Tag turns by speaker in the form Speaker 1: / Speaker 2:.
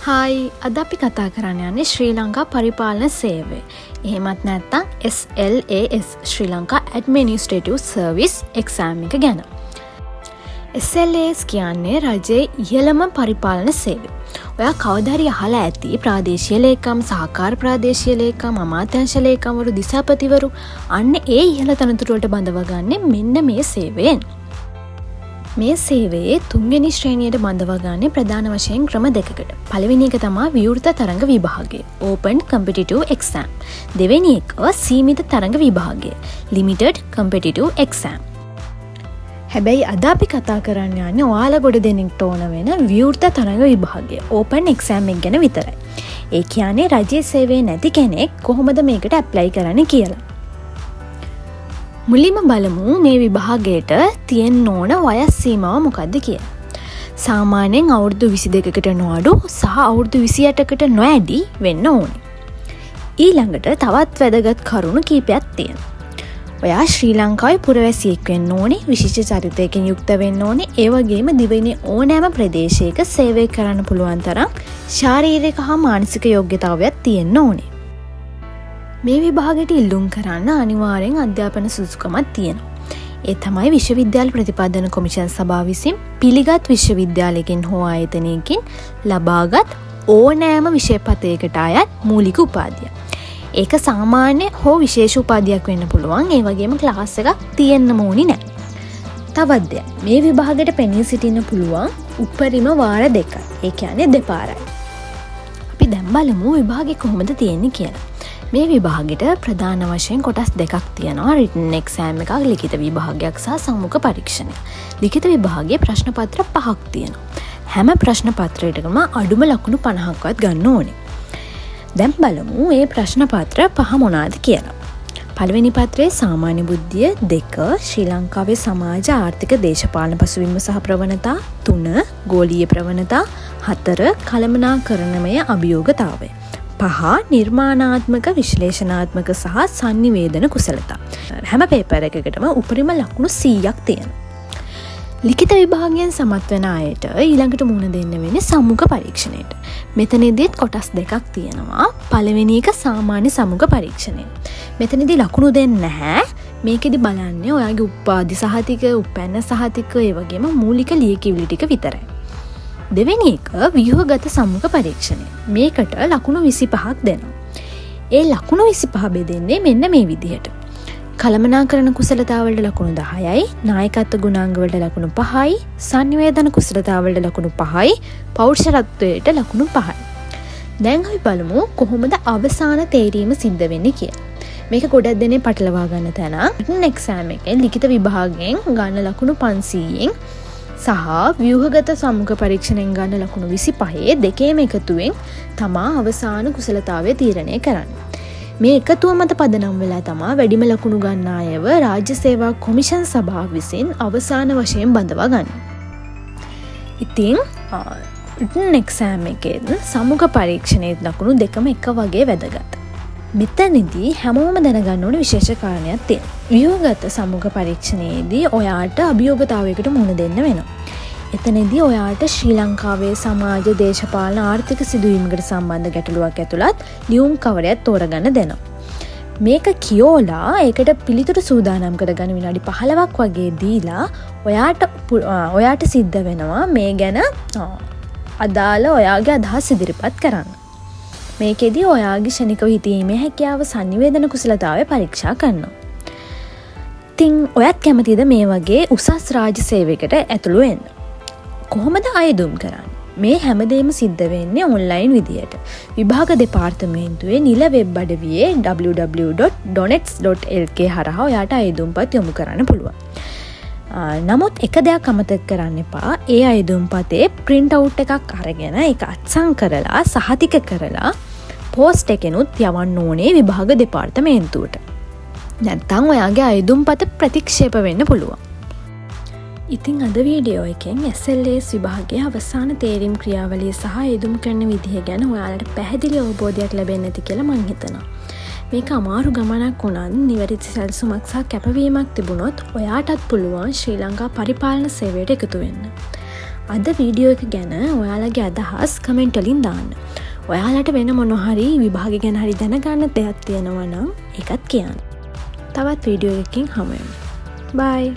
Speaker 1: Hi අද අපි කතා කරන්න යන්නේ ශ්‍රී ලංකා පරිපාලන සේවය. එහෙමත් නැත්නම් SLAS ශ්‍රී ලංකා ඇඩ්මිනිස්ට්‍රේටිව් සර්විස් එක්සෑම් එක ගැන. SLAS කියන්නේ රජයේ ඉහළම පරිපාලන සේවය. ඔයා කවදා හරි අහලා ඇති ප්‍රාදේශීය ලේකම්, සහකාර ප්‍රාදේශීය ලේකම්, අමාත්‍යාංශ ලේකම්වරු, දිසාපතිවරු අන්න ඒ ඉහළ තනතුරු වලට බඳවගන්නේ මෙන්න මේ සේවයෙන්. මේ සේවයේ තුන්වෙනි ශ්‍රේණියට බඳවාගන්නේ ප්‍රධාන වශයෙන් ක්‍රම දෙකකට. පළවෙනි එක තමයි විවෘත තරඟ විභාගය (Open Competitive Exam). දෙවෙනි එක සීමිත තරඟ විභාගය (Limited Competitive Exam). හැබැයි අද අපි කතා කරන්න යන්නේ ඔයාලා ගොඩ දෙනෙක්ට ඕන වෙන විවෘත තරඟ විභාගය (Open Exam) එක ගැන විතරයි. ඒ කියන්නේ රජයේ සේවයේ නැති කෙනෙක් කොහොමද මේකට ඇප්ලයි කරන්න කියලා. මුලින්ම බලමු මේ විභාගයට තියෙන්න ඕන වයස් සීමාව මොකක්ද කියලා. සාමාන්‍යයෙන් අවුරුදු 22කට නොඅඩු සහ අවුරුදු 28කට නොඇඩි වෙන්න ඕනේ. ඊළඟට තවත් වැදගත් කරුණු කීපයක් තියෙනවා. ඔයා ශ්‍රී ලංකාවේ පුරවැසියෙක් වෙන්න ඕනේ, විශිෂ්ට චරිතයකින් යුක්ත වෙන්න ඕනේ, ඒ වගේම දිවයිනේ ඕනෑම ප්‍රදේශයක සේවය කරන්න පුළුවන් තරම් ශාරීරික හා මානසික යෝග්‍යතාවයක් තියෙන්න ඕනේ. මේ විභාගයට ඉල්ලුම් කරන්න අනිවාර්යෙන් අධ්‍යාපන සුදුසුකමක් තියෙනවා. ඒ තමයි විශ්වවිද්‍යාල ප්‍රතිපාදන කොමිෂන් සභාව විසින් පිළිගත් විශ්වවිද්‍යාලයකින් හෝ ආයතනයකින් ලබාගත් ඕනෑම විෂය පතයකට අයත් මූලික උපාධිය. ඒක සාමාන්‍ය හෝ විශේෂ උපාධියක් වෙන්න පුළුවන්. ඒ වගේම ක්ලාස් එකක් තියෙන්න ඕනි නෑ. තවත් දෙයක්, මේ විභාගයට පෙනී සිටින්න පුළුවන් උපරිම වාර 2. ඒ කියන්නේ දෙපාරයි. අපි දැන් බලමු විභාගේ කොහොමද තියෙන්නේ කියලා. මේ විභාගෙට ප්‍රධාන වශයෙන් කොටස් දෙකක් තියෙනවා. රිටන් එක්සෑම් එකක්, ලිඛිත විභාගයක් සහ සම්මුඛ පරීක්ෂණය. ලිඛිත විභාගයේ ප්‍රශ්න පත්‍ර 5ක් තියෙනවා. හැම ප්‍රශ්න පත්‍රයකටම අඩුම ලකුණු 50ක්වත් ගන්න ඕනේ. දැන් බලමු මේ ප්‍රශ්න පත්‍ර 5 මොනවාද කියලා. පළවෙනි පත්‍රයේ සාමාන්‍ය බුද්ධිය, 2 ශ්‍රී ලංකාවේ සමාජ ආර්ථික දේශපාලන පසුබිම සහ ප්‍රවණතා, 3 ගෝලීය ප්‍රවණතා, 4 කළමනාකරණමය අභියෝගතාවය, 5 නිර්මාණාත්මක, විශ්ලේෂණාත්මක සහ සංනිවේදන කුසලතා. හැම පේපර් එකකටම උපරිම ලකුණු 100ක් තියෙනවා. ලිඛිත විභාගයෙන් සමත් වෙන අයට ඊළඟට මුහුණ දෙන්න වෙන්නේ සම්මුඛ පරීක්ෂණයට. මෙතනදීත් කොටස් දෙකක් තියෙනවා. පළවෙනි එක සාමාන්‍ය සම්මුඛ පරීක්ෂණය. මෙතනදී ලකුණු දෙන්නේ නැහැ. මේකෙදි බලන්නේ ඔයාගේ උපාධි සහතික, උපැන්න සහතික, ඒ වගේම මූලික ලියකියවිලි ටික විතරයි. දෙවෙනි එක ව්‍යුහගත සම්මුඛ පරීක්ෂණය. මේකට ලකුණු 25ක් දෙනවා. ඒ ලකුණු 25 බෙදෙන්නේ මෙන්න මේ විදිහට. කළමනාකරණ කුසලතාවලට ලකුණු 10යි, නායකත්ව ගුණාංගවලට ලකුණු 5යි, සංනිවේදන කුසලතාවලට ලකුණු 5යි, පෞරුෂත්වයට ලකුණු 5යි. දැන් අපි බලමු කොහොමද අවසාන තේරීම සිද්ධ වෙන්නේ කියලා. මේක ගොඩක් දෙනේ පටලවා ගන්න තැන. රිටන් එක්සෑම් එකෙන් ලිඛිත විභාගයෙන් ගන්න ලකුණු 500න් සහ ව්‍යුහගත සම්මුඛ පරීක්ෂණයෙන් ගන්න ලකුණු 25 දෙකේම එකතුවෙන් තමා අවසාන කුසලතාවය තීරණය කරන්නේ. මේ එකතුව මත පදනම් වෙලා තමා වැඩිම ලකුණු ගන්න අයව රාජ්‍ය සේවා කොමිෂන් සභාව විසින් අවසාන වශයෙන් බඳවා ගන්න. ඉතින් රිටන් එක්සෑම් එකෙන් සම්මුඛ පරීක්ෂණයේ ලකුණු දෙකම එක වගේ වැදගත්. මෙතනදී හැමෝම දැනගන්න ඕන විශේෂ කාරණයක් තියෙනවා. ව්‍යුහගත සම්මුඛ පරීක්ෂණයේදී ඔයාට අභියෝගතාවයකට මුහුණ දෙන්න වෙනවා. එතනදී ඔයාට ශ්‍රී ලංකාවේ සමාජ, දේශපාලන, ආර්ථික සිදුවීමකට සම්බන්ධ ගැටලුවක් ඇතුළත් ලියුම් කවරයක් තෝරගන්න දෙනවා. මේක කියෝලා ඒකට පිළිතුරු සූදානම් කරගන්න විනාඩි 15ක් වගේ දීලා ඔයාට සිද්ධ වෙනවා මේ ගැන අදාළ ඔයාගේ අදහස් ඉදිරිපත් කරන්න. මේකෙදී ඔයාගේ ශනිකව හිතීමේ හැකියාව, සංනිවේදන කුසලතාවය පරීක්ෂා කරනවා. ඉතින් ඔයත් කැමතිද මේ වගේ උසස් රාජ්‍ය සේවයකට ඇතුළු වෙන්න? කොහොමද අයදුම් කරන්නේ? මේ හැමදේම සිද්ධ වෙන්නේ ඔන්ලයින් විදියට. විභාග දෙපාර්තමේන්තුවේ නිල වෙබ් අඩවියේ www.donets.lk හරහා ඔයාට අයදුම්පත් යොමු කරන්න පුළුවන්. නමුත් එක දෙයක් අමතක කරන්න එපා. ඒ අයදුම්පතේ print out එකක් අරගෙන ඒක අත්සන් කරලා සහතික කරලා පෝස්ට් එකෙනුත් යවන්න ඕනේ විභාග දෙපාර්තමේන්තුවට. නැත්නම් ඔයාගේ අයදුම්පත ප්‍රතික්ෂේප වෙන්න පුළුවන්. ඉතින් අද වීඩියෝ එකෙන් SLAS විභාගයේ අවසාන තේරීම් ක්‍රියාවලිය සහ අයදුම් කරන විදිහ ගැන ඔයාලට පැහැදිලි අවබෝධයක් ලැබෙන්නේ නැති කියලා මං හිතනවා. මේක අමාරු ගමනක් වුණත් නිවැරදි සැලසුමක් සහ කැපවීමක් තිබුණොත් ඔයාටත් පුළුවන් ශ්‍රී ලංකා පරිපාලන සේවයට එකතු වෙන්න. අද වීඩියෝ එක ගැන ඔයාලගේ අදහස් කමෙන්ට් වලින් දාන්න. ඔයාලට වෙන මොනහරි විභාග ගැන හරි දැනගන්න දෙයක් තියෙනවා නම් ඒකත් කියන්න. තවත් වීඩියෝ එකකින් හමු වෙමු. බයි.